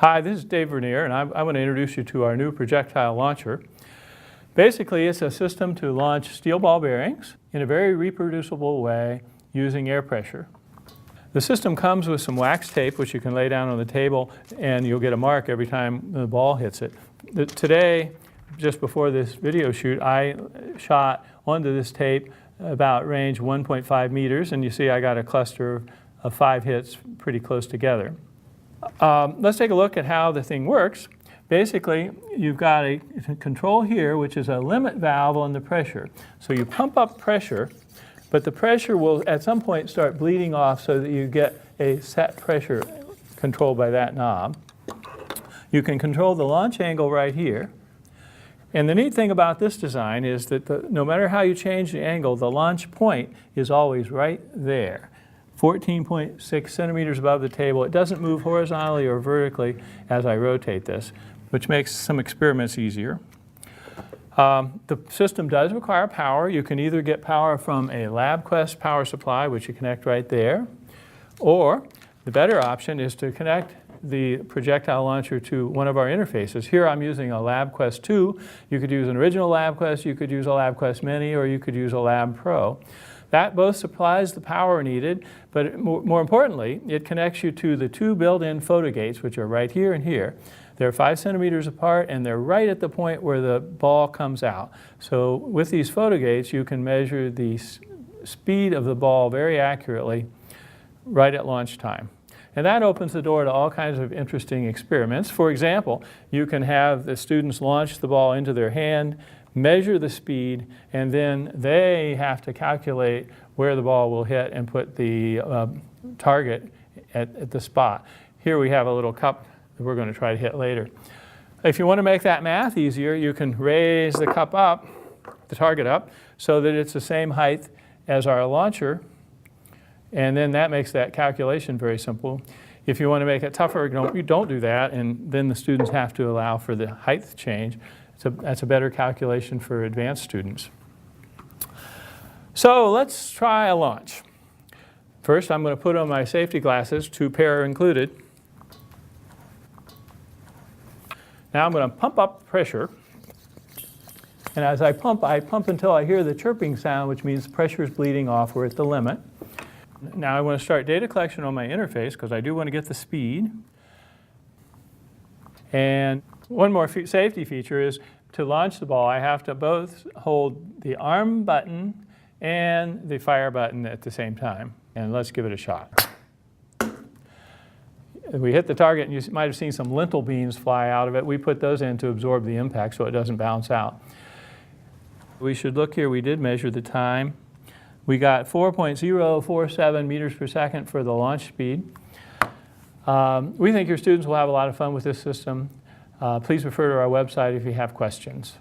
Hi, this is Dave Vernier, and I want to introduce you to our new projectile launcher. Basically, it's a system to launch steel ball bearings in a very reproducible way using air pressure. The system comes with some wax tape, which you can lay down on the table, and you'll get a mark every time the ball hits it. Today, just before this video shoot, I shot onto this tape about range 1.5 meters, and you see I got a cluster of 5 hits pretty close together. Let's take a look at how the thing works. Basically, you've got a control here, which is a limit valve on the pressure. So you pump up pressure, but the pressure will at some point start bleeding off so that you get a set pressure controlled by that knob. You can control the launch angle right here. And the neat thing about this design is that no matter how you change the angle, the launch point is always right there. 14.6 centimeters above the table. It doesn't move horizontally or vertically as I rotate this, which makes some experiments easier. The system does require power. You can either get power from a LabQuest power supply, which you connect right there, or the better option is to connect the projectile launcher to one of our interfaces. Here I'm using a LabQuest 2. You could use an original LabQuest, you could use a LabQuest Mini, or you could use a Lab Pro. That both supplies the power needed, but more importantly, it connects you to the 2 built-in photo gates, which are right here and here. They're 5 centimeters apart, and they're right at the point where the ball comes out. So with these photo gates, you can measure the speed of the ball very accurately right at launch time. And that opens the door to all kinds of interesting experiments. For example, you can have the students launch the ball into their hand, measure the speed, and then they have to calculate where the ball will hit and put the target at the spot. Here we have a little cup that we're going to try to hit later. If you want to make that math easier, you can raise the cup up, the target up, so that it's the same height as our launcher, and then that makes that calculation very simple. If you want to make it tougher, you don't do that, and then the students have to allow for the height change. That's a better calculation for advanced students. So let's try a launch. First, I'm going to put on my safety glasses, 2 pair included. Now I'm going to pump up pressure. And as I pump until I hear the chirping sound, which means pressure is bleeding off. We're at the limit. Now I want to start data collection on my interface because I do want to get the speed. And one more safety feature is to launch the ball, I have to both hold the arm button and the fire button at the same time. And let's give it a shot. We hit the target, and you might have seen some lintel beams fly out of it. We put those in to absorb the impact so it doesn't bounce out. We should look here. We did measure the time. We got 4.047 meters per second for the launch speed. We think your students will have a lot of fun with this system. Please refer to our website if you have questions.